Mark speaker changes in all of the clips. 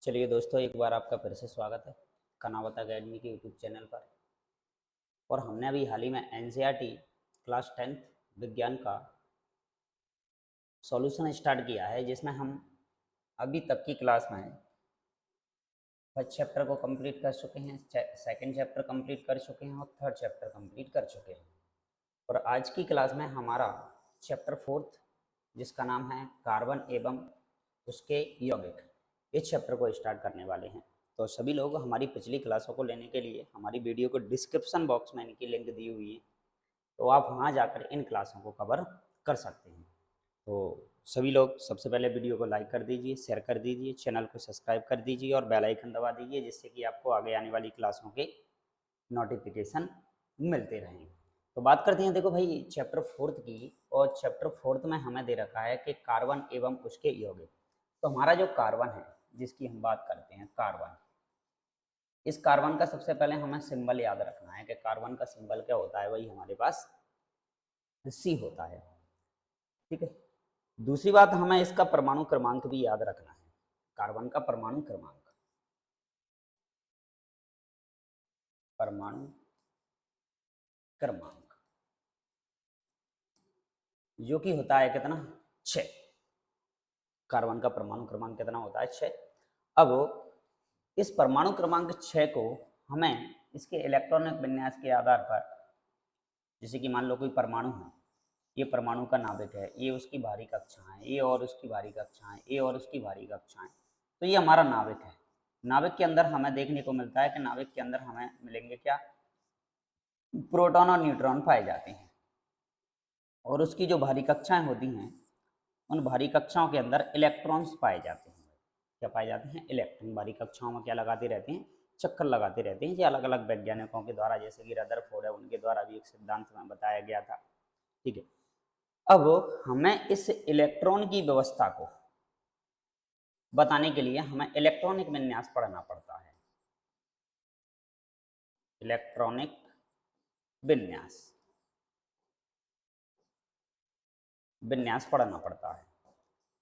Speaker 1: चलिए दोस्तों, एक बार आपका फिर से स्वागत है कनावत अकेडमी के यूट्यूब चैनल पर। और हमने अभी हाल ही में एनसीईआरटी क्लास 10th विज्ञान का सॉल्यूशन स्टार्ट किया है, जिसमें हम अभी तक की क्लास में फर्स्ट चैप्टर को कंप्लीट कर चुके हैं, सेकंड चैप्टर कंप्लीट कर चुके हैं और थर्ड चैप्टर कंप्लीट कर चुके हैं। और आज की क्लास में हमारा चैप्टर फोर्थ, जिसका नाम है कार्बन एवं उसके यौगिक, इस चैप्टर को स्टार्ट करने वाले हैं। तो सभी लोग हमारी पिछली क्लासों को लेने के लिए हमारी वीडियो को डिस्क्रिप्शन बॉक्स में इनकी लिंक दी हुई है, तो आप वहाँ जाकर इन क्लासों को कवर कर सकते हैं। तो सभी लोग सबसे पहले वीडियो को लाइक कर दीजिए, शेयर कर दीजिए, चैनल को सब्सक्राइब कर दीजिए और बेल आइकन दबा दीजिए, जिससे कि आपको आगे आने वाली क्लासों के नोटिफिकेशन मिलते रहें। तो बात करते हैं, देखो भाई, चैप्टर फोर्थ की। और चैप्टर फोर्थ में हमें दे रखा है कि कार्बन एवं उसके यौगिक। तो हमारा जो कार्बन है, जिसकी हम बात करते हैं कार्बन, इस कार्बन का सबसे पहले हमें सिंबल याद रखना है कि कार्बन का सिंबल क्या होता है। वही हमारे पास सी होता है, ठीक है। दूसरी बात, हमें इसका परमाणु क्रमांक भी याद रखना है। कार्बन का परमाणु क्रमांक, परमाणु क्रमांक जो कि होता है कितना, 6। कार्बन का परमाणु क्रमांक कितना होता है, 6। अब इस परमाणु क्रमांक 6 को हमें इसके इलेक्ट्रॉनिक विन्यास के आधार पर, जैसे कि मान लो कोई परमाणु है, ये परमाणु का नाभिक है, ये उसकी भारी कक्षाएं, ये और उसकी भारी कक्षाएं, ये और उसकी भारी कक्षाएं, तो ये हमारा नाभिक है। नाभिक के अंदर हमें देखने को मिलता है कि नाभिक के अंदर हमें मिलेंगे क्या, प्रोटॉन और न्यूट्रॉन पाए जाते हैं। और उसकी जो भारी कक्षाएं होती हैं, उन भारी कक्षाओं के अंदर इलेक्ट्रॉन्स पाए जाते हैं। क्या पाए जाते हैं, इलेक्ट्रॉन। भारी कक्षाओं में क्या लगाते रहते हैं, चक्कर लगाते रहते हैं। ये अलग अलग वैज्ञानिकों के द्वारा, जैसे कि रदरफोर्ड है, उनके द्वारा भी एक सिद्धांत में बताया गया था, ठीक है। अब हमें इस इलेक्ट्रॉन की व्यवस्था को बताने के लिए हमें इलेक्ट्रॉनिक विन्यास पढ़ना पड़ता है। इलेक्ट्रॉनिक विन्यास विन्यास पढ़ना पड़ता है।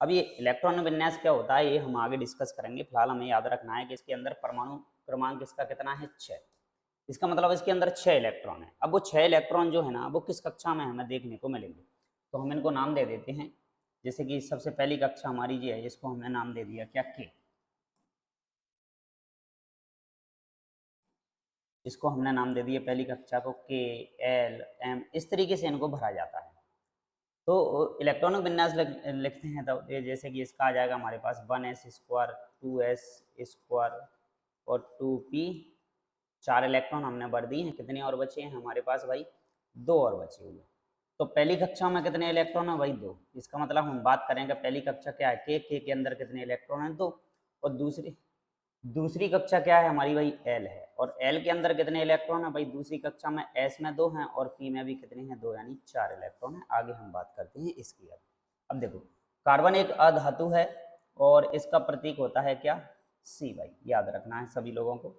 Speaker 1: अब ये इलेक्ट्रॉन विन्यास क्या होता है, ये हम आगे डिस्कस करेंगे। फिलहाल हमें याद रखना है कि इसके अंदर परमाणु क्रमांक इसका कितना है, 6। इसका मतलब इसके अंदर 6 इलेक्ट्रॉन है। अब वो 6 इलेक्ट्रॉन जो है ना, वो किस कक्षा में हमें देखने को मिलेंगे, तो हम इनको नाम दे देते हैं। जैसे कि सबसे पहली कक्षा हमारी ये है, जिसको हमने नाम दे दिया क्या, के। इसको हमने नाम दे दिया पहली कक्षा को के, एल, एम, इस तरीके से इनको भरा जाता है। तो इलेक्ट्रॉनिक विन्यास लिखते हैं, तो ये जैसे कि इसका आ जाएगा हमारे पास 1s², 2s² और 2p। 4 इलेक्ट्रॉन हमने भर दिए हैं। कितने और बचे हैं हमारे पास भाई, 2 और बचे हुए। तो पहली कक्षा में कितने इलेक्ट्रॉन है भाई, 2। इसका मतलब हम बात करेंगे पहली कक्षा क्या है, के अंदर कितने इलेक्ट्रॉन है, 2। और दूसरी दूसरी कक्षा क्या है हमारी भाई, एल है। और एल के अंदर कितने इलेक्ट्रॉन है भाई, दूसरी कक्षा में एस में 2 हैं और पी में भी कितने हैं, 2, यानी 4 इलेक्ट्रॉन है। आगे हम बात करते हैं इसकी। अब देखो, कार्बन एक अधातु है और इसका प्रतीक होता है क्या, सी। भाई याद रखना है सभी लोगों को,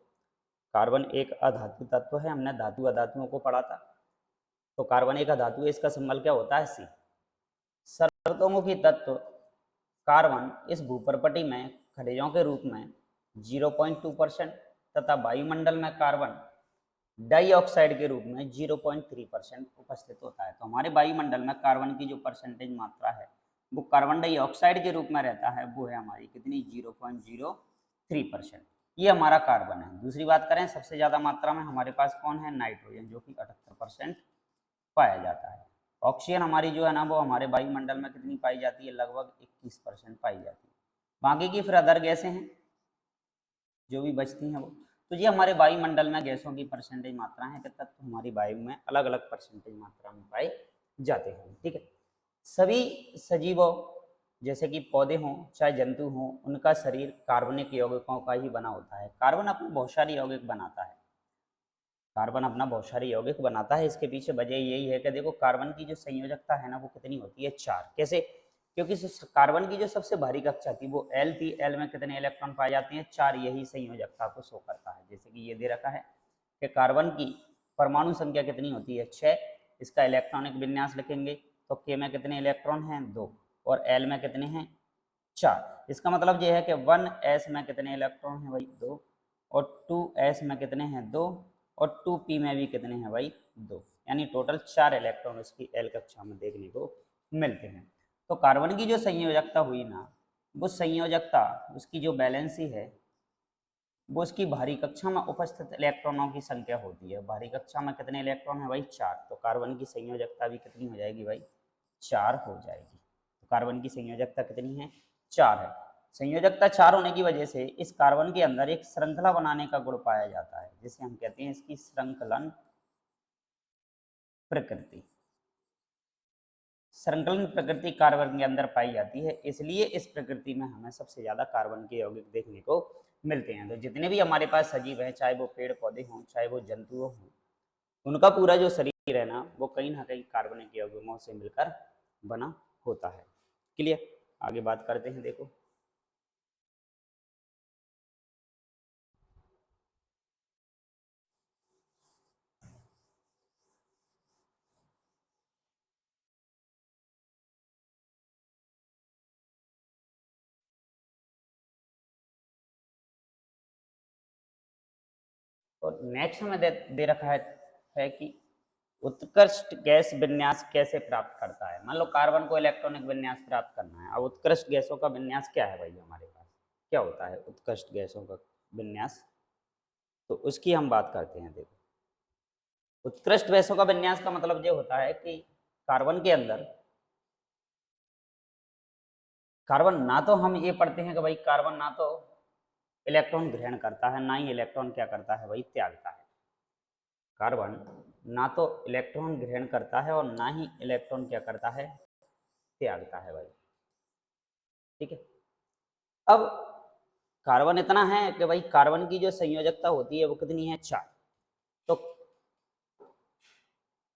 Speaker 1: कार्बन एक अधातु तत्व है। हमने धातु अधातुओं को पढ़ा था। तो कार्बन एक अधातु है, इसका सिंबल क्या होता है, सी। सर्वतोमुखी तत्व कार्बन इस भूप्रपटी में खनिजों के रूप में 0.2% तथा वायुमंडल में कार्बन डाइऑक्साइड के रूप में 0.3% उपस्थित होता है। तो हमारे वायुमंडल में कार्बन की जो परसेंटेज मात्रा है, वो कार्बन डाइऑक्साइड के रूप में रहता है, वो है हमारी कितनी, 0.03%। ये हमारा कार्बन है। दूसरी बात करें, सबसे ज़्यादा मात्रा में हमारे पास कौन है, नाइट्रोजन, जो कि 78% पाया जाता है। ऑक्सीजन हमारी जो है ना, वो हमारे वायुमंडल में कितनी पाई जाती है, लगभग 21% पाई जाती है। बाकी की फिर अदर गैसें हैं जो भी बचती हैं वो। तो ये हमारे वायुमंडल में गैसों की परसेंटेज मात्रा है कि तत्व हमारी वायु में अलग अलग परसेंटेज मात्रा में पाए जाते हैं, ठीक है। सभी सजीवों, जैसे कि पौधे हों चाहे जंतु हों, उनका शरीर कार्बनिक यौगिकों का ही बना होता है। कार्बन अपने बहुत सारे यौगिक बनाता है। कार्बन अपना बहुत सारे यौगिक बनाता है। इसके पीछे वजह यही है कि देखो, कार्बन की जो संयोजकता है ना, वो कितनी होती है, 4। कैसे, क्योंकि कार्बन की जो सबसे भारी कक्षा थी वो एल थी। एल में कितने इलेक्ट्रॉन पाए जाते हैं, 4। यही संयोजकता को शो करता है। जैसे कि ये दे रखा है कि कार्बन की परमाणु संख्या कितनी होती है, 6। इसका इलेक्ट्रॉनिक विन्यास लिखेंगे तो के में कितने इलेक्ट्रॉन हैं, 2, और एल में कितने हैं, 4। इसका मतलब ये है कि 1s में कितने इलेक्ट्रॉन हैं भाई 2, और 2s में कितने हैं 2, और 2p में भी कितने हैं भाई 2, यानी टोटल 4 इलेक्ट्रॉन उसकी एल कक्षा में देखने को मिलते हैं। तो कार्बन की जो संयोजकता हुई ना, वो संयोजकता उसकी जो बैलेंसी है वो उसकी बाहरी कक्षा में उपस्थित इलेक्ट्रॉनों की संख्या होती है। बाहरी कक्षा में कितने इलेक्ट्रॉन है भाई 4, तो कार्बन की संयोजकता भी कितनी हो जाएगी भाई 4 हो जाएगी। तो कार्बन की संयोजकता कितनी है 4 है। संयोजकता 4 होने की वजह से इस कार्बन के अंदर एक श्रृंखला बनाने का गुण पाया जाता है, जिसे हम कहते हैं इसकी श्रृंखलन प्रकृति। श्रृंखलन प्रकृति कार्बन के अंदर पाई जाती है, इसलिए इस प्रकृति में हमें सबसे ज्यादा कार्बन के यौगिक देखने को मिलते हैं। तो जितने भी हमारे पास सजीव हैं, चाहे वो पेड़ पौधे हों, चाहे वो जंतु हों, उनका पूरा जो शरीर है ना, वो कहीं ना कहीं कार्बनिक यौगिकों से मिलकर बना होता है। क्लियर? आगे बात करते हैं। देखो और नेक्स्ट हमें दे रखा है कि उत्कृष्ट गैस विन्यास कैसे प्राप्त करता है। मान लो कार्बन को इलेक्ट्रॉनिक विन्यास प्राप्त करना है। अब उत्कृष्ट गैसों का विन्यास क्या है भाई हमारे पास, क्या होता है उत्कृष्ट गैसों का विन्यास, तो उसकी हम बात करते हैं। देखो उत्कृष्ट गैसों का विन्यास का मतलब ये होता है कि कार्बन के अंदर, कार्बन ना तो हम ये पढ़ते हैं कि भाई कार्बन ना तो इलेक्ट्रॉन ग्रहण करता है, ना ही इलेक्ट्रॉन क्या करता है भाई त्यागता है। कार्बन ना तो इलेक्ट्रॉन ग्रहण करता है और ना ही इलेक्ट्रॉन क्या करता है त्यागता है भाई। ठीक है। अब कार्बन इतना है कि भाई कार्बन की जो संयोजकता होती है वो कितनी है 4। तो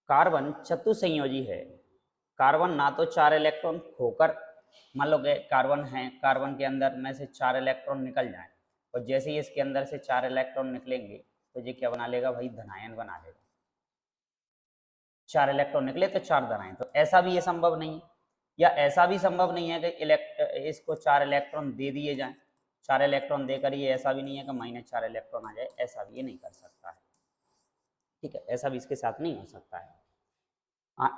Speaker 1: कार्बन चतुसंयोजी है। कार्बन ना तो 4 इलेक्ट्रॉन खोकर, मान लो कि कार्बन है, कार्बन के अंदर में से 4 इलेक्ट्रॉन निकल जाए, और जैसे ही इसके अंदर से 4 इलेक्ट्रॉन निकलेंगे तो ये क्या बना लेगा भाई धनायन बना लेगा। 4 इलेक्ट्रॉन निकले तो 4 धनायन। तो ऐसा भी ये संभव नहीं है, या ऐसा भी संभव नहीं है कि इसको 4 इलेक्ट्रॉन दे दिए जाएं। 4 इलेक्ट्रॉन देकर ये ऐसा भी नहीं है कि -4 इलेक्ट्रॉन आ जाए, ऐसा भी ये नहीं कर सकता है। ठीक है, ऐसा भी इसके साथ नहीं हो सकता है।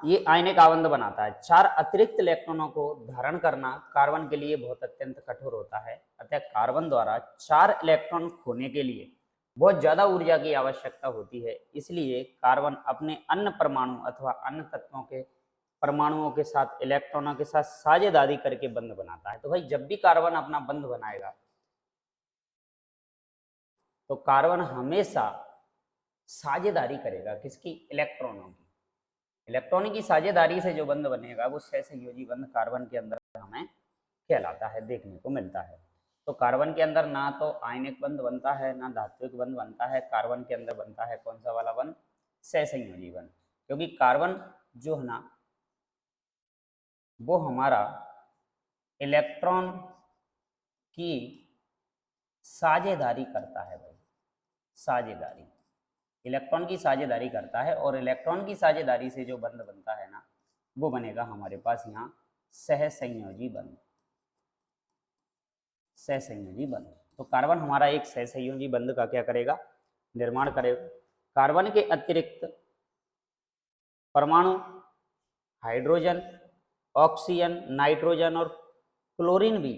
Speaker 1: ये आयनिक आबंध बनाता है। 4 अतिरिक्त इलेक्ट्रॉनों को धारण करना कार्बन के लिए बहुत अत्यंत कठोर होता है। अतः कार्बन द्वारा 4 इलेक्ट्रॉन खोने के लिए बहुत ज्यादा ऊर्जा की आवश्यकता होती है। इसलिए कार्बन अपने अन्य परमाणु अथवा अन्य तत्वों के परमाणुओं के साथ, इलेक्ट्रॉनों के साथ साझेदारी करके बंध बनाता है। तो भाई जब भी कार्बन अपना बंध बनाएगा तो कार्बन हमेशा साझेदारी करेगा, किसकी? इलेक्ट्रॉनों की। इलेक्ट्रॉनिक की साझेदारी से जो बंध बनेगा वो सहसंयोजी बंध कार्बन के अंदर हमें कहलाता है, देखने को मिलता है। तो कार्बन के अंदर ना तो आयनिक बंध बनता है, ना धात्विक बंध बनता है। कार्बन के अंदर बनता है कौन सा वाला बंध? सहसंयोजी बंध। क्योंकि कार्बन जो है ना, वो हमारा इलेक्ट्रॉन की साझेदारी करता है भाई, साझेदारी, इलेक्ट्रॉन की साझेदारी करता है। और इलेक्ट्रॉन की साझेदारी से जो बंध बनता है ना, वो बनेगा हमारे पास यहाँ सहसंयोजी बंध, सहसंयोजी बंध। तो कार्बन हमारा एक सहसंयोजी बंध का क्या करेगा? निर्माण करेगा। कार्बन के अतिरिक्त परमाणु हाइड्रोजन, ऑक्सीजन, नाइट्रोजन और क्लोरीन भी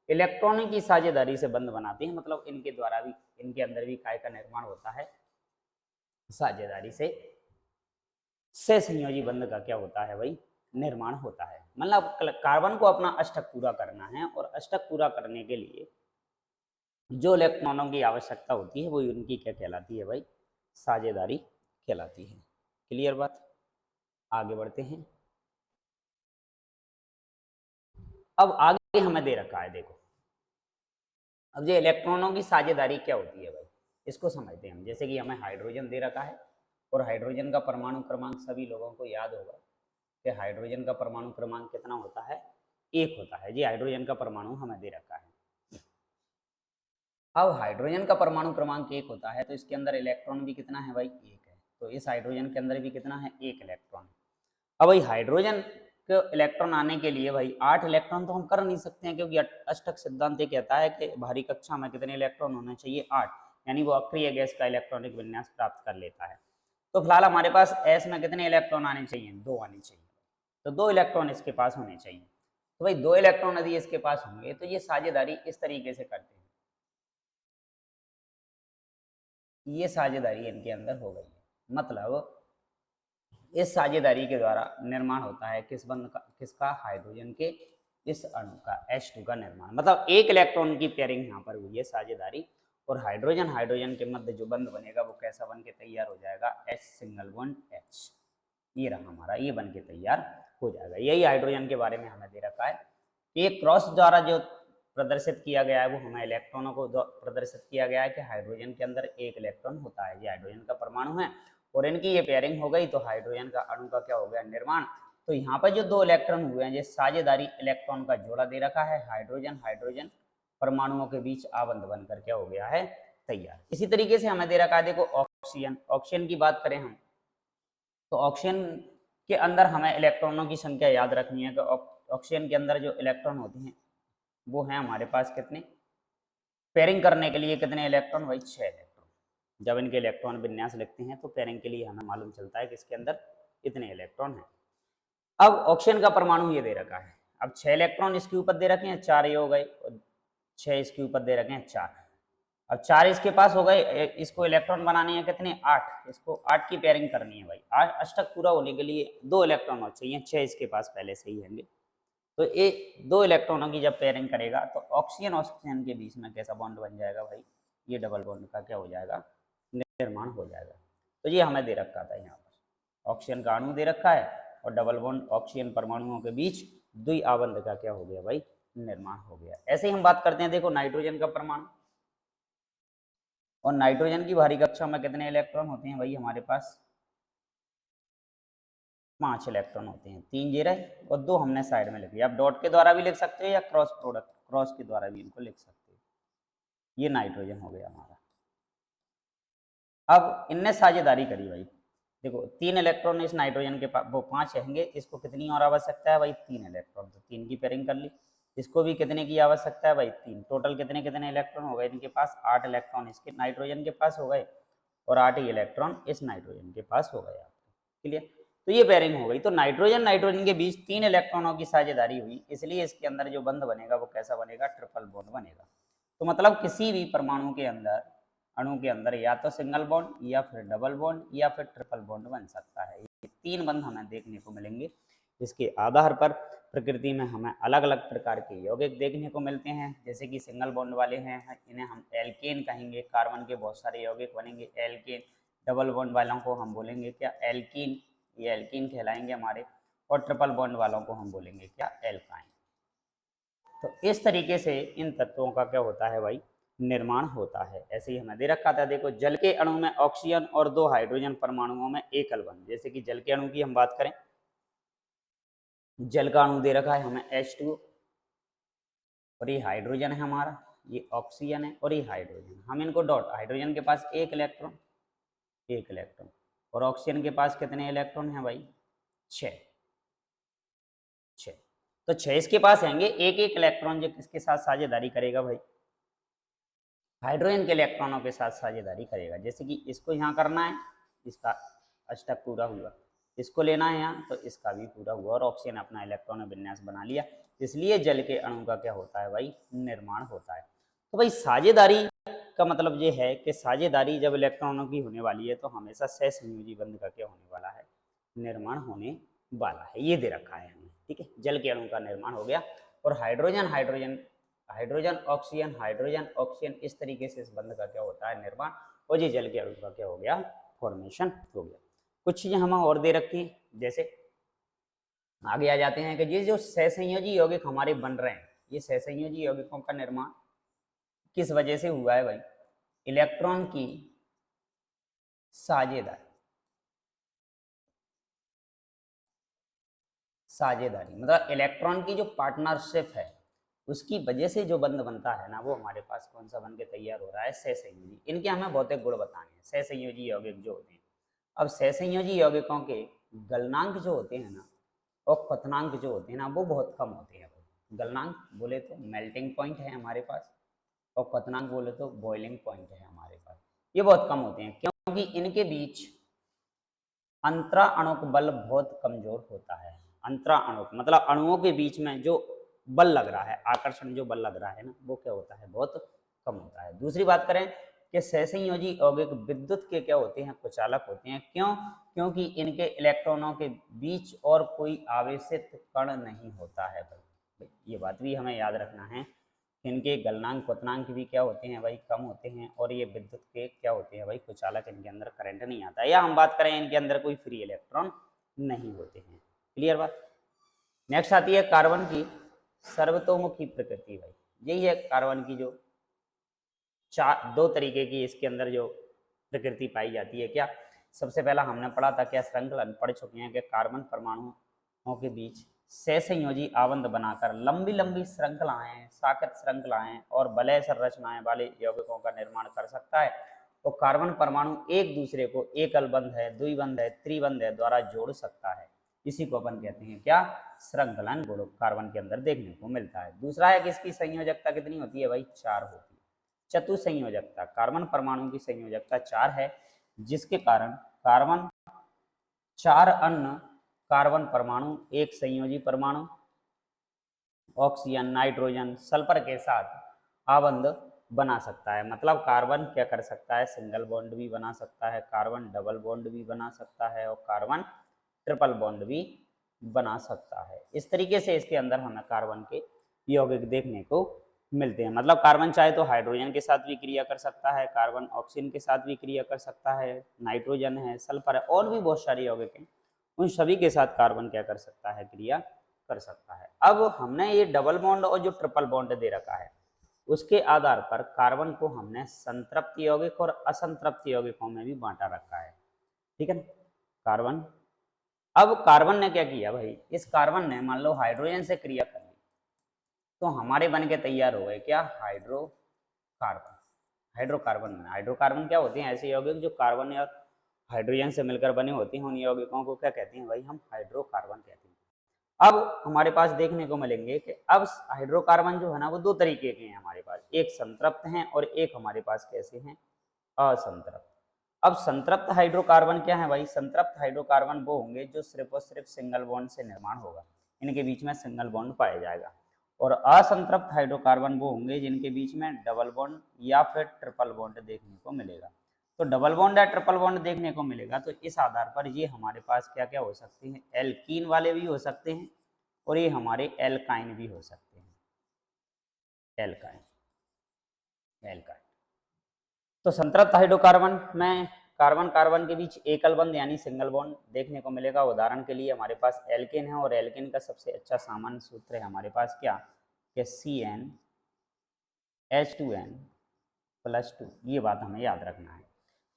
Speaker 1: इलेक्ट्रॉनों की साझेदारी से बंध बनाते हैं। मतलब इनके द्वारा भी, इनके अंदर भी काय का निर्माण होता है साझेदारी से। सहसंयोजी बंध का क्या होता है भाई? निर्माण होता है। मतलब कार्बन को अपना अष्टक पूरा करना है, और अष्टक पूरा करने के लिए जो इलेक्ट्रॉनों की आवश्यकता होती है वो उनकी क्या कहलाती है भाई? साझेदारी कहलाती है। क्लियर बात? आगे बढ़ते हैं। अब आगे हमें दे रखा है, देखो अब ये इलेक्ट्रॉनों की साझेदारी क्या होती है भाई, इसको समझते हैं हम। जैसे कि हमें हाइड्रोजन दे रखा है, और हाइड्रोजन का परमाणु क्रमांक सभी लोगों को याद होगा कि हाइड्रोजन का परमाणु क्रमांक कितना होता है? 1 होता है। जी हाइड्रोजन का परमाणु हमें दे रखा है। अब हाइड्रोजन का परमाणु क्रमांक 1 होता है, तो इसके अंदर इलेक्ट्रॉन भी कितना है भाई? 1 है। तो इस हाइड्रोजन के अंदर भी कितना है? 1 इलेक्ट्रॉन। अब भाई हाइड्रोजन इलेक्ट्रॉन आने के लिए भाई 8 इलेक्ट्रॉन तो हम कर नहीं सकते हैं, क्योंकि अष्टक सिद्धांत ये कहता है कि भारी कक्षा में कितने इलेक्ट्रॉन होने चाहिए, 8, यानी वो अक्रिय गैस का इलेक्ट्रॉनिक विन्यास प्राप्त कर लेता है। तो फिलहाल हमारे पास एस में कितने इलेक्ट्रॉन आने चाहिए, 2 आने चाहिए, तो 2 इलेक्ट्रॉन इसके पास होने चाहिए। तो भाई 2 इलेक्ट्रॉन यदि इसके पास होंगे तो ये साझेदारी इस तरीके से करते हैं, ये साझेदारी इनके अंदर हो गई है। मतलब इस साझेदारी के द्वारा निर्माण होता है किस बंध का, किसका, हाइड्रोजन के इस अणु का H2 का निर्माण। मतलब एक इलेक्ट्रॉन की पेयरिंग यहाँ पर हुई है साझेदारी, और हाइड्रोजन हाइड्रोजन के मध्य जो बंध बनेगा वो कैसा बन के तैयार हो जाएगा, H सिंगल बॉन्ड H, ये रहा हमारा, ये बन के तैयार हो जाएगा। यही हाइड्रोजन के बारे में हमें दे रखा है। एक क्रॉस द्वारा जो प्रदर्शित किया गया है वो हमें इलेक्ट्रॉनों को प्रदर्शित किया गया है कि हाइड्रोजन के अंदर एक इलेक्ट्रॉन होता है, ये हाइड्रोजन का परमाणु है, और इनकी ये पेयरिंग हो गई तो हाइड्रोजन का अणु का क्या हो गया, निर्माण। तो यहाँ पर जो 2 इलेक्ट्रॉन हुए हैं, ये साझेदारी इलेक्ट्रॉन का जोड़ा दे रखा है, हाइड्रोजन हाइड्रोजन परमाणुओं के बीच आबंध बनकर क्या हो गया है, तैयार। इसी तरीके से हमें दे रखा है, देखो ऑक्सीजन, ऑक्सीजन की बात करें हम, तो ऑक्सीजन के अंदर हमें इलेक्ट्रॉनों की संख्या याद रखनी है कि ऑक्सीजन के अंदर जो इलेक्ट्रॉन होते हैं वो हैं हमारे पास कितने, पेयरिंग करने के लिए कितने इलेक्ट्रॉन, वही 6 इलेक्ट्रॉन। जब इनके इलेक्ट्रॉन विन्यास लिखते हैं तो पेयरिंग के लिए हमें मालूम चलता है कि इसके अंदर इतने इलेक्ट्रॉन हैं। अब ऑक्सीजन का परमाणु ये दे रखा है, अब 6 इलेक्ट्रॉन इसके ऊपर दे रखे हैं, 4 ये हो गए, और 6 इसके ऊपर दे रखे हैं 4। अब 4 इसके पास हो गए, इसको इलेक्ट्रॉन बनाने हैं कितने, 8, इसको 8 की पेयरिंग करनी है भाई। 8 अष्टक पूरा होने के लिए 2 इलेक्ट्रॉन और चाहिए, 6 इसके पास पहले से ही होंगे, तो ये 2 इलेक्ट्रॉनों की जब पेयरिंग करेगा तो ऑक्सीजन ऑक्सीजन के बीच में कैसा बॉन्ड बन जाएगा भाई, ये डबल बॉन्ड का क्या हो जाएगा, निर्माण हो जाएगा। तो ये हमें दे रखा था, यहाँ पर ऑक्सीजन का अणु दे रखा है और डबल बॉन्ड ऑक्सीजन परमाणुओं के बीच द्वि आबंध का क्या हो गया भाई, निर्माण हो गया। ऐसे ही हम बात करते हैं, देखो नाइट्रोजन का परमाणु, और नाइट्रोजन की भारी कक्षा में कितने इलेक्ट्रॉन होते हैं भाई, हमारे पास 5 इलेक्ट्रॉन होते हैं, 3 जीरो और 2 हमने साइड में लिख लिया। आप डॉट के द्वारा भी लिख सकते हो या क्रॉस प्रोडक्ट, क्रॉस के द्वारा भी इनको लिख सकते हो। ये नाइट्रोजन हो गया हमारा। अब इनने साझेदारी करी भाई, देखो 3 इलेक्ट्रॉन इस नाइट्रोजन के पास, वो 5 रहेंगे, इसको कितनी और आवश्यकता है भाई, 3 इलेक्ट्रॉन, तो 3 की पेयरिंग कर ली। इसको भी कितने की आवश्यकता है भाई, 3, टोटल कितने कितने इलेक्ट्रॉन हो गए इनके पास, 8 इलेक्ट्रॉन इसके नाइट्रोजन के पास हो गए और 8 ही इलेक्ट्रॉन इस नाइट्रोजन के पास हो गए आपके। क्लियर, तो ये पेयरिंग हो गई। तो नाइट्रोजन नाइट्रोजन के बीच 3 इलेक्ट्रॉनों की साझेदारी हुई, इसलिए इसके अंदर जो बंध बनेगा वो कैसा बनेगा, ट्रिपल बॉन्ड बनेगा। तो मतलब किसी भी परमाणु के अंदर, अणु के अंदर या तो सिंगल बॉन्ड या फिर डबल बॉन्ड या फिर ट्रिपल बॉन्ड बन सकता है। ये 3 बंध हमें देखने को मिलेंगे, जिसके आधार पर प्रकृति में हमें अलग अलग प्रकार के यौगिक देखने को मिलते हैं। जैसे कि सिंगल बॉन्ड वाले हैं, इन्हें हम एल्केन कहेंगे, कार्बन के बहुत सारे यौगिक बनेंगे एल्केन। डबल बॉन्ड वालों को हम बोलेंगे क्या, एल्कीन, ये एल्कीन कहलाएंगे हमारे, और ट्रिपल बॉन्ड वालों को हम बोलेंगे क्या, एल्काइन। तो इस तरीके से इन तत्वों का क्या होता है भाई, निर्माण होता है। ऐसे ही हमें दे रखा था, देखो जल के अणु में ऑक्सीजन और 2 हाइड्रोजन परमाणुओं में एकल बंध। जैसे कि जल के अणु की हम बात करें, जल का अणु दे रखा है हमें H2, और ये हाइड्रोजन है हमारा, ये ऑक्सीजन है और ये हाइड्रोजन। हम इनको डॉट, हाइड्रोजन के पास 1 इलेक्ट्रॉन, 1 इलेक्ट्रॉन, और ऑक्सीजन के पास कितने इलेक्ट्रॉन हैं भाई, 6, 6। तो 6 इसके पास आएंगे, एक एक इलेक्ट्रॉन जो किसके साथ साझेदारी करेगा भाई, हाइड्रोजन के इलेक्ट्रॉनों के साथ साझेदारी करेगा। जैसे कि इसको यहाँ करना है, इसका अष्टक पूरा हुआ, इसको लेना है यहाँ तो इसका भी पूरा हुआ, और ऑक्सीजन अपना इलेक्ट्रॉन विन्यास बना लिया। इसलिए जल के अणु का क्या होता है भाई, निर्माण होता है। तो भाई साझेदारी का मतलब ये है कि साझेदारी जब इलेक्ट्रॉनों की होने वाली है तो हमेशा सहसंयोजी बंध का क्या होने वाला है, निर्माण होने वाला है। ये दे रखा है हमें, ठीक है। जल के अणु का निर्माण हो गया, और hydrogen hydrogen, hydrogen oxygen, hydrogen oxygen, इस तरीके से इस बंध का क्या होता है, निर्माण, और ये जल के अणु का क्या हो गया, फॉर्मेशन हो गया। कुछ चीजें हमें और दे रखी हैं, जैसे आगे आ जाते हैं कि ये जो सहसंयोजी यौगिक हमारे बन रहे हैं, ये सहसंयोजी यौगिकों का निर्माण किस वजह से हुआ है भाई, इलेक्ट्रॉन की साझेदारी, साझेदारी मतलब इलेक्ट्रॉन की जो पार्टनरशिप है उसकी वजह से जो बंध बनता है ना, वो हमारे पास कौन सा बन के तैयार हो रहा है, सहसंयोजी। इनके हमें भौतिक गुण बताने हैं, सहसंयोजी यौगिक जो होते हैं। अब सहसंयोजी यौगिकों के गलनांक जो होते हैं ना, और क्वथनांक जो होते हैं ना वो बहुत कम होते हैं। गलनांक बोले तो मेल्टिंग पॉइंट है हमारे पास, और क्वथनांक बोले तो बॉइलिंग पॉइंट है हमारे पास, ये बहुत कम होते हैं क्योंकि इनके बीच अंतरा अणुक बल बहुत कमजोर होता है। अंतरा अणुक मतलब अणुओं के बीच में जो बल लग रहा है, आकर्षण जो बल लग रहा है ना, वो क्या होता है, बहुत कम होता है। दूसरी बात करें कि सहसंयोजी यौगिक विद्युत के क्या होते हैं, कुचालक होते हैं। क्यों? क्योंकि इनके इलेक्ट्रॉनों के बीच और कोई आवेशित कण नहीं होता है भाई, ये बात भी हमें याद रखना है। इनके गलनांक क्वथनांक भी क्या होते हैं भाई, कम होते हैं, और ये विद्युत के क्या होते हैं भाई, कुचालक, इनके अंदर करंट नहीं आता है, या हम बात करें इनके अंदर कोई फ्री इलेक्ट्रॉन नहीं होते हैं। क्लियर बात। नेक्स्ट आती है कार्बन की सर्वतोमुखी प्रकृति भाई। यही है कार्बन की जो दो तरीके की इसके अंदर जो प्रकृति पाई जाती है। क्या? सबसे पहला हमने पढ़ा था, क्या श्रृंखलन पढ़ चुके हैं कि कार्बन परमाणुओं के बीच सहसंयोजी आबंध बनाकर लंबी लंबी श्रृंखलाएं, साकत श्रृंखलाएं और वलय संरचनाएं वाले यौगिकों का निर्माण कर सकता है। तो कार्बन परमाणु एक दूसरे को एकल बंध है, द्विबंध है, त्रिबंध है द्वारा जोड़ सकता है। इसी को अपन कहते हैं क्या, श्रृंखलन गुण कार्बन के अंदर देखने को मिलता है। दूसरा है कि इसकी संयोजकता कितनी होती है भाई, 4 होती है। चतुसंयोजकता, कार्बन परमाणु की संयोजकता 4 है, जिसके कारण कार्बन 4 अन्य कार्बन परमाणु, एक संयोजी परमाणु ऑक्सीजन, नाइट्रोजन, सल्फर के साथ आबंध बना सकता है। मतलब कार्बन क्या कर सकता है, सिंगल बॉन्ड भी बना सकता है, कार्बन डबल बॉन्ड भी बना सकता है, और कार्बन ट्रिपल बॉन्ड भी बना सकता है। इस तरीके से इसके अंदर हमें कार्बन के यौगिक देखने को मिलते हैं। मतलब कार्बन चाहे तो हाइड्रोजन के साथ भी क्रिया कर सकता है, कार्बन ऑक्सीजन के साथ भी क्रिया कर सकता है, नाइट्रोजन है, सल्फर है, और भी बहुत सारे यौगिक हैं, उन सभी के साथ कार्बन क्या कर सकता है, क्रिया कर सकता है। अब हमने ये डबल बॉन्ड और जो ट्रिपल बॉन्ड दे रखा है, उसके आधार पर कार्बन को हमने संतृप्त यौगिक और असंतृप्त यौगिकों में भी बांटा रखा है। ठीक है ना। कार्बन, अब कार्बन ने क्या किया भाई, इस कार्बन ने मान लो हाइड्रोजन से क्रिया कर ली, तो हमारे बन के तैयार हो गए क्या, हाइड्रोकार्बन। हाइड्रोकार्बन, हाइड्रोकार्बन क्या होते हैं, ऐसे यौगिक जो कार्बन या हाइड्रोजन से मिलकर बने होते हैं, उन यौगिकों को क्या कहते हैं भाई, हम हाइड्रोकार्बन कहते हैं। अब हमारे पास देखने को मिलेंगे कि अब हाइड्रोकार्बन जो है ना वो दो तरीके के हैं हमारे पास, एक संतृप्त हैं और एक हमारे पास कैसे हैं, असंतृप्त। अब संतृप्त हाइड्रोकार्बन क्या है भाई, संतृप्त हाइड्रोकार्बन वो होंगे जो सिर्फ और सिर्फ सिंगल बॉन्ड से निर्माण होगा, इनके बीच में सिंगल बॉन्ड पाया जाएगा। और असंतृप्त हाइड्रोकार्बन वो होंगे जिनके बीच में डबल बॉन्ड या फिर ट्रिपल बॉन्ड देखने को मिलेगा। तो डबल बॉन्ड या ट्रिपल बॉन्ड देखने को मिलेगा, तो इस आधार पर ये हमारे पास क्या क्या हो सकते हैं, एल्कीन वाले भी हो सकते हैं, और ये हमारे एल्काइन भी हो सकते हैं। Alkyne, alkyne. तो संतृप्त हाइड्रोकार्बन में कार्बन कार्बन के बीच एकल बंध यानी सिंगल बॉन्ड देखने को मिलेगा। उदाहरण के लिए हमारे पास एल्केन है, और एल्केन का सबसे अच्छा सामान्य सूत्र है हमारे पास क्या, कि CnH2n+2, ये बात हमें याद रखना है।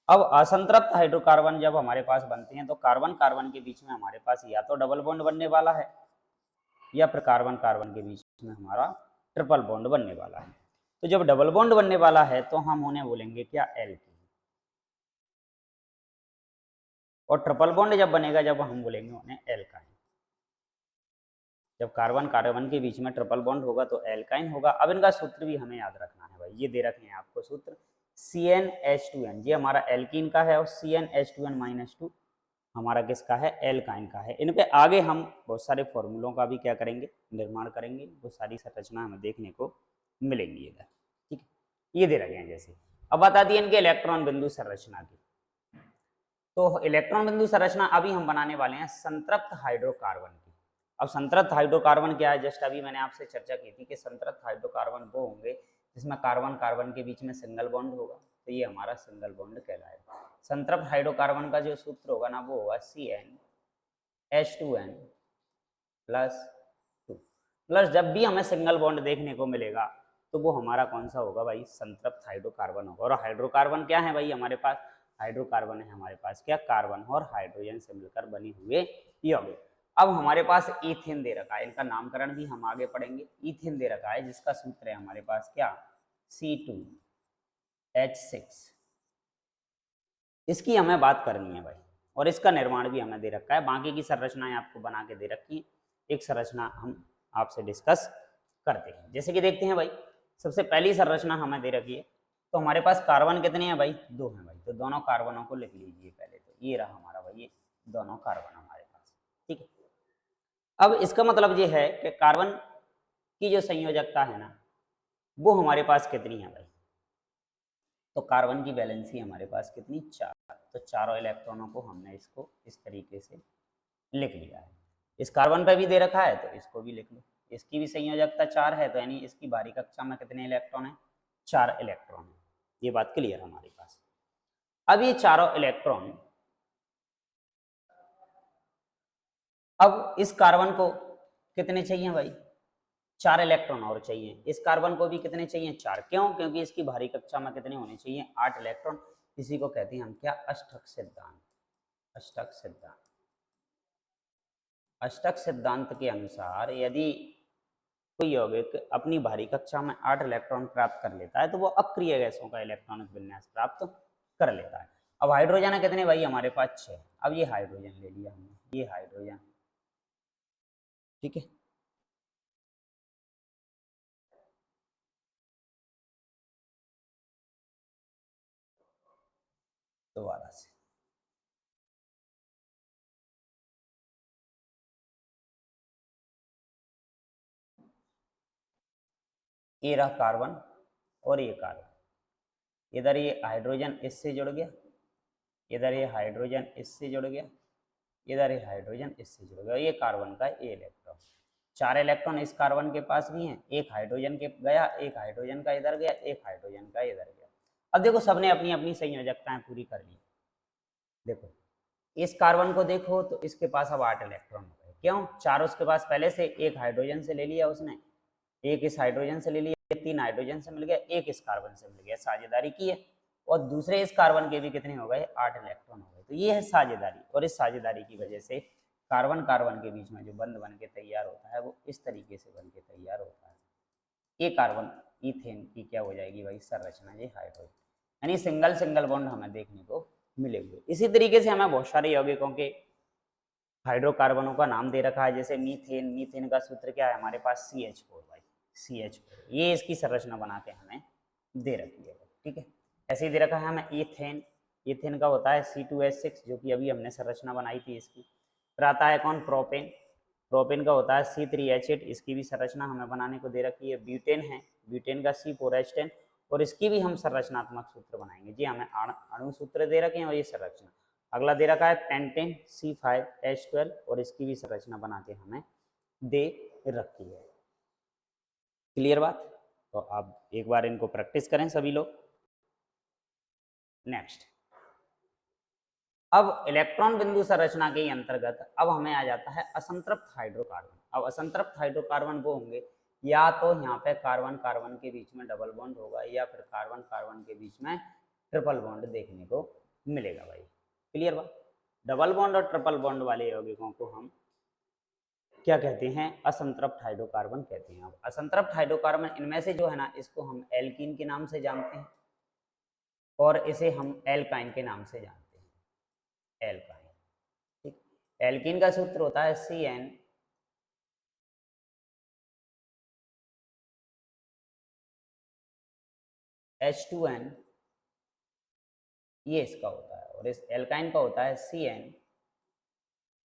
Speaker 1: अब असंतृप्त हाइड्रोकार्बन जब हमारे पास बनते हैं, तो कार्बन कार्बन के बीच में हमारे पास या तो डबल बॉन्ड बनने वाला है, या फिर कार्बन कार्बन के बीच में हमारा ट्रिपल बॉन्ड बनने वाला है। तो जब डबल बॉन्ड बनने वाला है तो हम उन्हें बोलेंगे क्या, एल्कीन। और ट्रिपल बॉन्ड जब बनेगा, जब हम बोलेंगे उन्हें एल्काइन। जब कार्बन कार्बन के बीच में ट्रिपल बॉन्ड होगा तो एल्काइन होगा। अब इनका सूत्र भी हमें याद रखना है भाई, ये दे रखे हैं आपको सूत्र, CnH2n, ये हमारा एल्कीन का है, और CnH2n-2 हमारा किसका है, एल्काइन का है। इन पे आगे हम बहुत सारे फॉर्मूलों का भी क्या करेंगे, निर्माण करेंगे, वो सारी संरचना हमें देखने को मिलेंगी इधर। ठीक है, ये दे रखे हैं जैसे। अब बता दिए इनके इलेक्ट्रॉन बिंदु संरचना की। तो इलेक्ट्रॉन बिंदु संरचना अभी हम बनाने वाले हैं संतृप्त हाइड्रोकार्बन की। अब संतृप्त हाइड्रोकार्बन क्या है, जस्ट अभी मैंने आपसे चर्चा की थी कि संतृप्त हाइड्रोकार्बन वो होंगे जिसमें कार्बन कार्बन के बीच में सिंगल बॉन्ड होगा, तो ये हमारा सिंगल बॉन्ड कहलाएगा। संतृप्त हाइड्रोकार्बन का जो सूत्र होगा ना, वो होगा CnH2n+2। प्लस जब भी हमें सिंगल बॉन्ड देखने को मिलेगा तो वो हमारा कौन सा होगा भाई, संतृप्त हाइड्रोकार्बन होगा। और हाइड्रोकार्बन क्या है भाई हमारे पास, हाइड्रोकार्बन है हमारे पास क्या, कार्बन और हाइड्रोजन से मिलकर बने हुए यौगिक। अब हमारे पास ईथेन दे रखा है, इनका नामकरण भी हम आगे पढ़ेंगे। ईथेन दे रखा है जिसका सूत्र है हमारे पास क्या, C2H6। इसकी हमें बात करनी है भाई, और इसका निर्माण भी हमें दे रखा है, बाकी की संरचनाएं आपको बना के दे रखी है, एक संरचना हम आपसे डिस्कस करते हैं। जैसे कि देखते हैं भाई, सबसे पहली संरचना हमें दे रखी है, तो हमारे पास कार्बन कितने हैं भाई? 2 हैं भाई। तो दोनों कार्बनों को लिख लीजिए पहले। तो ये रहा हमारा भाई, ये दोनों कार्बन हमारे पास, ठीक है। अब इसका मतलब ये है कि कार्बन की जो संयोजकता है ना, वो हमारे पास कितनी है भाई? तो कार्बन की वैलेंसी हमारे पास कितनी? 4। तो चारों इलेक्ट्रॉनों को हमने इसको इस तरीके से लिख लिया है। इस कार्बन पे भी दे रखा है तो इसको भी लिख लो। इसकी भी संयोजकता 4 है, तो यानी इसकी बाहरी कक्षा में कितने इलेक्ट्रॉन है? 4 इलेक्ट्रॉन है। ये बात क्लियर है हमारे पास। अब ये चारों इलेक्ट्रॉन, अब इस कार्बन को कितने चाहिए भाई? 4 इलेक्ट्रॉन और चाहिए। इस कार्बन को भी कितने चाहिए? 4। क्यों? क्योंकि इसकी बाहरी कक्षा में कितने होने चाहिए? 8 इलेक्ट्रॉन। इसी को कहते हैं हम क्या? अष्टक सिद्धांत। अष्टक सिद्धांत। अष्टक सिद्धांत के अनुसार यदि कोई यौगिक अपनी बाहरी कक्षा में 8 इलेक्ट्रॉन प्राप्त कर लेता है तो वो अक्रिय गैसों का इलेक्ट्रॉनिक विन्यास प्राप्त कर लेता है। अब हाइड्रोजन है कितने भाई? हमारे पास 6। अब ये हाइड्रोजन ले लिया हमने, ये हाइड्रोजन, ठीक है। दोबारा से, ये रहा कार्बन और ये कार्बन। इधर ये हाइड्रोजन इससे जुड़ गया, इधर ये हाइड्रोजन इससे जुड़ गया, इधर ये हाइड्रोजन इससे जुड़ गया। ये कार्बन का ये इलेक्ट्रॉन, 4 इलेक्ट्रॉन इस कार्बन के पास भी हैं। एक हाइड्रोजन के गया, एक हाइड्रोजन का इधर गया, एक हाइड्रोजन का इधर गया। अब देखो सबने अपनी अपनी संयोजकताएं पूरी कर ली। देखो इस कार्बन को देखो तो इसके पास अब 8 इलेक्ट्रॉन हो गए। क्यों? 4 उसके पास पहले से, एक हाइड्रोजन से ले लिया उसने, एक इस हाइड्रोजन से ले लिया, 3 हाइड्रोजन से मिल गया, एक इस कार्बन से मिल गया, साझेदारी की है। और दूसरे इस कार्बन के भी कितने हो गए? 8 इलेक्ट्रॉन हो गए। तो ये है साझेदारी, और इस साझेदारी की वजह से कार्बन कार्बन के बीच में जो बंध बन के तैयार होता है वो इस तरीके से बन के तैयार होता है। ये कार्बन ईथेन की क्या हो जाएगी भाई? संरचना, ये हाइड्रोजन, यानी सिंगल सिंगल बॉन्ड हमें देखने को मिलेंगे। इसी तरीके से हमें बहुत सारे यौगिकों के हाइड्रोकार्बनों का नाम दे रखा है। जैसे मीथेन, मीथेन का सूत्र क्या है हमारे पास? CH4 भाई, CH4। ये इसकी संरचना बना के हमें दे रखी है, ठीक है। ऐसे ही दे रखा है हमें ईथेन, ईथेन का होता है C2H6, जो कि अभी हमने संरचना बनाई थी इसकी। फिर आता है कौन? प्रोपेन, प्रोपेन का होता है C3H8, इसकी भी संरचना हमें बनाने को दे रखी है। ब्यूटेन है, ब्यूटेन का C4H10, और इसकी भी हम संरचनात्मक सूत्र बनाएंगे। जी हमें अणु सूत्र दे रखे हैं और ये संरचना। अगला दे रखा है पेंटेन C5H12, और इसकी भी संरचना बना के हमें दे रखी है। क्लियर बात? तो आप एक बार इनको प्रैक्टिस करें सभी लोग। नेक्स्ट, अब इलेक्ट्रॉन बिंदु संरचना के अंतर्गत अब हमें आ जाता है असंतृप्त हाइड्रोकार्बन। अब असंतृप्त हाइड्रोकार्बन वो होंगे, या तो यहाँ पे कार्बन कार्बन के बीच में डबल बॉन्ड होगा, या फिर कार्बन कार्बन के बीच में ट्रिपल बॉन्ड देखने को मिलेगा भाई। क्लियर बात? डबल बॉन्ड और ट्रिपल बॉन्ड वाले यौगिकों को हम क्या कहते हैं? असंतृप्त हाइड्रोकार्बन कहते हैं। अब असंतृप्त हाइड्रोकार्बन इनमें से जो है ना, इसको हम एल्कीन के नाम से जानते हैं, और इसे हम एल्काइन के नाम से जानते हैं, एल्काइन, ठीक। एल्कीन का सूत्र होता है CN H2N, ये इसका होता है। और इस एल्काइन का होता है CN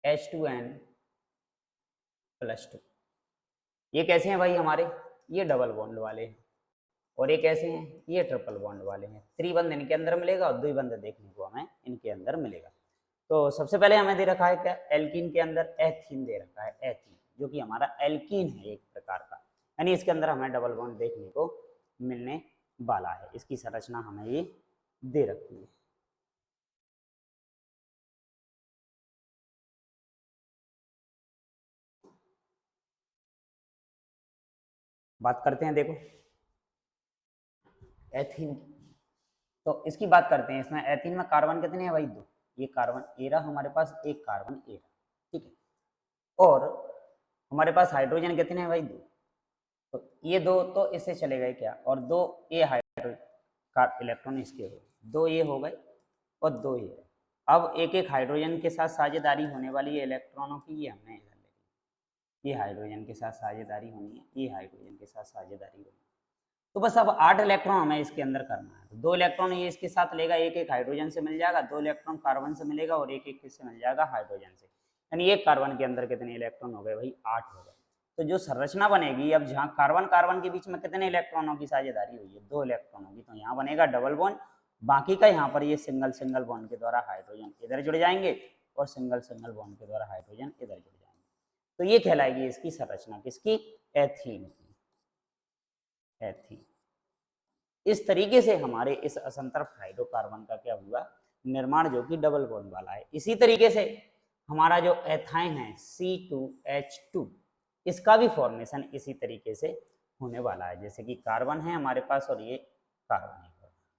Speaker 1: H2N+2। ये कैसे हैं भाई हमारे? ये डबल बॉन्ड वाले हैं। और ये कैसे हैं? ये ट्रिपल बॉन्ड वाले हैं। त्रिबंध इनके अंदर मिलेगा और द्विबंध देखने को हमें इनके अंदर मिलेगा। तो सबसे पहले हमें दे रखा है क्या? एल्कीन के अंदर एथीन दे रखा है, एथीन, जो कि हमारा एल्कीन है एक प्रकार का, यानी इसके अंदर हमें डबल बॉन्ड देखने को मिलने वाला है। इसकी संरचना हमें ये दे रखी है। बात करते हैं, देखो एथीन, तो इसकी बात करते हैं। इसमें एथीन में कार्बन कितने हैं भाई? 2। ये कार्बन ए रहा हमारे पास, एक कार्बन ए रहा, ठीक है। और हमारे पास हाइड्रोजन कितने हैं भाई? 2। तो ये 2 तो इससे चले गए क्या, और 2 ये हाइड्रोजन का इलेक्ट्रॉन इसके हो, 2 ये हो गए और 2 ये। अब एक एक हाइड्रोजन के साथ साझेदारी होने वाली है इलेक्ट्रॉनों की, ये हमने इधर ले ली। ये हाइड्रोजन के साथ साझेदारी होनी है, ये हाइड्रोजन के साथ साझेदारी होनी है। तो बस अब 8 इलेक्ट्रॉन हमें इसके अंदर करना है। तो 2 इलेक्ट्रॉन ये इसके साथ लेगा, एक एक हाइड्रोजन से मिल जाएगा, 2 इलेक्ट्रॉन कार्बन से मिलेगा और एक एक किससे मिल जाएगा, हाइड्रोजन से। यानी एक कार्बन के अंदर कितने इलेक्ट्रॉन हो गए भाई, 8 हो गए। तो जो संरचना बनेगी, अब जहाँ कार्बन कार्बन के बीच में कितने इलेक्ट्रॉनों की साझेदारी हुई है, 2 इलेक्ट्रॉनों की, तो यहाँ बनेगा डबल बॉन्ड, बाकी का यहाँ पर ये सिंगल सिंगल बॉन्ड के द्वारा हाइड्रोजन इधर जुड़ जाएंगे और सिंगल सिंगल बॉन्ड के द्वारा हाइड्रोजन इधर जुड़ जाएंगे। तो ये कहलाएगी इसकी संरचना, किसकी, एथीन की, एथीन। इस तरीके से हमारे इस असंतृप्त हाइड्रोकार्बन का क्या हुआ, निर्माण, जो कि डबल बॉन्ड वाला है। इसी तरीके से हमारा जो एथाइन है C2H2, इसका भी फॉर्मेशन इसी तरीके से होने वाला है। जैसे कि कार्बन है हमारे पास और ये कार्बन है,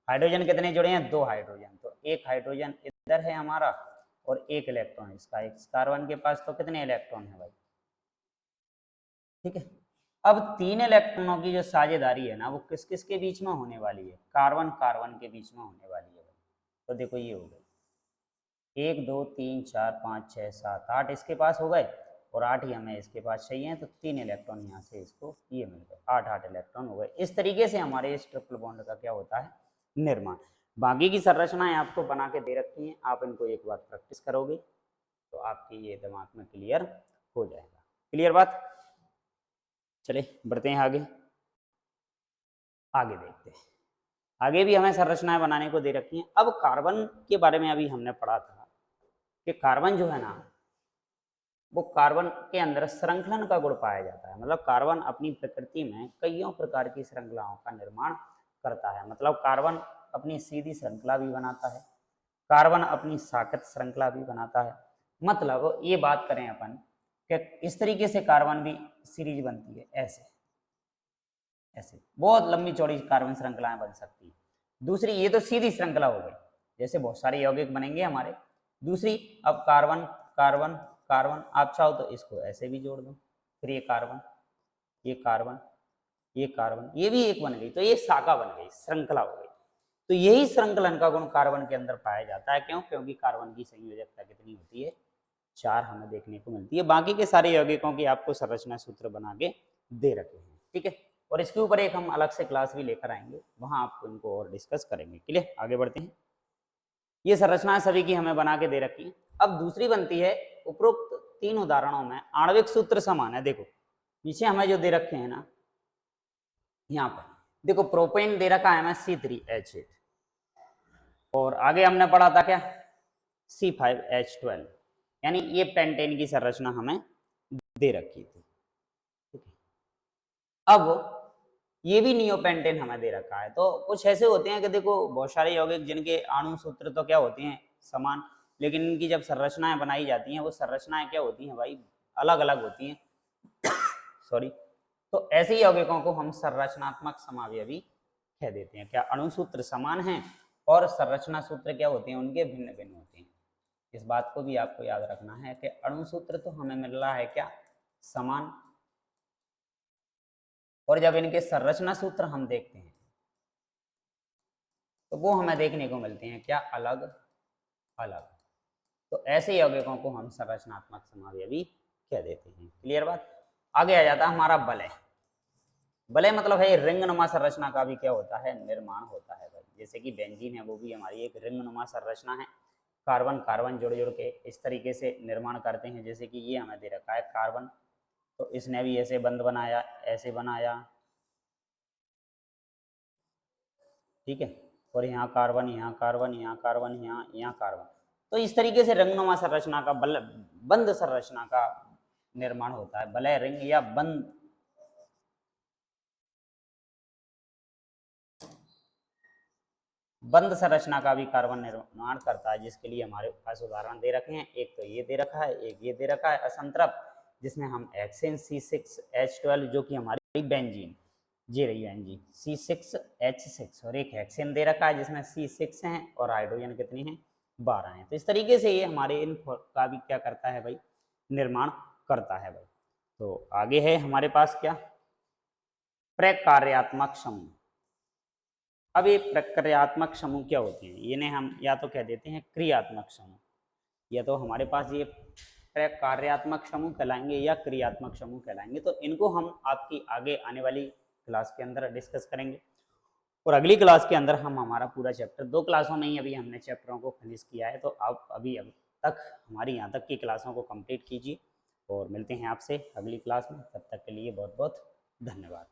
Speaker 1: हाइड्रोजन कितने जुड़े हैं, 2 हाइड्रोजन, तो एक हाइड्रोजन इधर है हमारा और एक इलेक्ट्रॉन इसका, एक कार्बन के पास, तो कितने इलेक्ट्रॉन है भाई, ठीक है। अब 3 इलेक्ट्रॉनों की जो साझेदारी है ना, वो किस किस के बीच में होने वाली है, कार्बन कार्बन के बीच में होने वाली है। तो देखो ये हो गई 1 2 3 4 5 6 7 8 इसके पास हो गए और 8 ही हमें इसके पास चाहिए, तो 3 इलेक्ट्रॉन यहाँ से इसको ये मिल गए, 8 इलेक्ट्रॉन हो गए। इस तरीके से हमारे इस ट्रिपल बॉन्ड का क्या होता है, निर्माण। बाकी की संरचनाएं आपको बना के दे रखी हैं, आप इनको एक बार प्रैक्टिस करोगे तो आपकी ये दिमाग में क्लियर हो जाएगा। क्लियर बात, चले बढ़ते हैं आगे। आगे देखते हैं, आगे भी हमें संरचनाएं बनाने को दे रखी हैं। अब कार्बन के बारे में अभी हमने पढ़ा था कि कार्बन जो है ना, वो कार्बन के अंदर श्रृंखलन का गुण पाया जाता है। मतलब कार्बन अपनी प्रकृति में कईयों प्रकार की श्रृंखलाओं का निर्माण करता है। मतलब कार्बन अपनी सीधी श्रृंखला भी बनाता है, कार्बन अपनी साकेत श्रृंखला भी बनाता है। मतलब ये बात करें अपन कि इस तरीके से कार्बन भी सीरीज बनती है, ऐसे ऐसे बहुत लंबी चौड़ी कार्बन श्रृंखलाएं बन सकती है। दूसरी, ये तो सीधी श्रृंखला हो गई, जैसे बहुत सारे यौगिक बनेंगे हमारे। दूसरी, अब कार्बन कार्बन कार्बन, आप चाहो तो इसको ऐसे भी जोड़ दो, फिर ये कार्बन ये कार्बन ये कार्बन, ये भी एक बन गई, तो ये शाखा बन गई, श्रृंखला हो गई। तो यही श्रृंखलन का गुण कार्बन के अंदर पाया जाता है। क्यों? क्योंकि कार्बन की संयोजकता कितनी होती है, 4 हमें देखने को मिलती है। बाकी के सारे यौगिकों की आपको संरचना सूत्र बना के दे रखे हैं, ठीक है। और इसके ऊपर एक हम अलग से क्लास भी लेकर आएंगे, वहां आपको इनको और डिस्कस करेंगे। क्लियर, आगे बढ़ते हैं। ये संरचनाएं सभी की हमें बना के दे रखी है। अब दूसरी बनती है, उपरोक्त 3 उदाहरणों में आणविक सूत्र समान है। देखो नीचे हमें जो दे रखे हैं ना, यहाँ पर देखो प्रोपेन दे रखा है हमें C3H8, और आगे हमने पढ़ा था क्या, C5H12, यानी ये पेंटेन की संरचना हमें दे रखी थी। अब ये भी नियोपेंटेन हमें दे रखा है। तो कुछ ऐसे होते हैं कि देखो बहुत सारे यौगिक जिनके अणु सूत्र तो क्या होते हैं, समान, लेकिन इनकी जब संरचनाएं बनाई जाती हैं, वो संरचनाएं क्या होती हैं भाई, अलग अलग होती हैं सॉरी। तो ऐसे यौगिकों को हम संरचनात्मक समावयवी कह देते हैं। क्या अणु सूत्र समान हैं और संरचना सूत्र क्या होते हैं, उनके भिन्न भिन्न होते हैं। इस बात को भी आपको याद रखना है कि अणु सूत्र तो हमें मिल रहा है क्या, समान, और जब इनके संरचना सूत्र हम देखते हैं तो वो हमें देखने को मिलते हैं क्या, अलग अलग। तो ऐसे यौगिकों को हम संरचनात्मक समावयवी कह देते हैं। क्लियर बात। आगे आ जाता है हमारा वलय। वलय मतलब है रिंगनुमा संरचना का भी क्या होता है, निर्माण होता है भाई। जैसे कि बेंजीन है, वो भी हमारी एक रिंगनुमा संरचना है। कार्बन कार्बन जोड़ जोड़ के इस तरीके से निर्माण करते हैं। जैसे कि ये हमें दे रखा है कार्बन, तो इसने भी ऐसे बंद बनाया, ऐसे बनाया, ठीक है। और यहाँ कार्बन, यहाँ कार्बन, यहाँ कार्बन, यहाँ कार्बन। तो इस तरीके से रंगनुमा संरचना का बंद संरचना का निर्माण होता है। वलय रिंग या बंद बंद संरचना का भी कार्बन निर्माण करता है, जिसके लिए हमारे पास उदाहरण दे रखे हैं। एक तो ये दे रखा है, एक ये दे रखा है असंतृप्त, जिसमें हम हेक्सेन C6H12 जो कि हमारी बेंजीन जी रही है जी C6H6, और एक हेक्सेन दे रखा है जिसमें C6 हैं और हाइड्रोजन कितने हैं, 12 हैं। तो इस तरीके से ये हमारे इन का भी क्या करता है भाई, निर्माण करता है भाई। तो आगे है हमारे पास क्या, प्रकार्यात्मक समूह। अब ये प्रक्रियात्मक समूह क्या होते हैं, इन्हें हम या तो कह देते हैं क्रियात्मक समूह, या तो हमारे पास ये कार्यात्मक समूह कहलाएंगे या क्रियात्मक समूह कहलाएंगे। तो इनको हम आपकी आगे आने वाली क्लास के अंदर डिस्कस करेंगे। और अगली क्लास के अंदर हम हमारा पूरा चैप्टर 2 क्लासों में ही अभी हमने चैप्टरों को फिनिश किया है, तो आप अभी अब तक हमारी यहाँ तक की क्लासों को कंप्लीट कीजिए और मिलते हैं आपसे अगली क्लास में। तब तक के लिए बहुत बहुत धन्यवाद।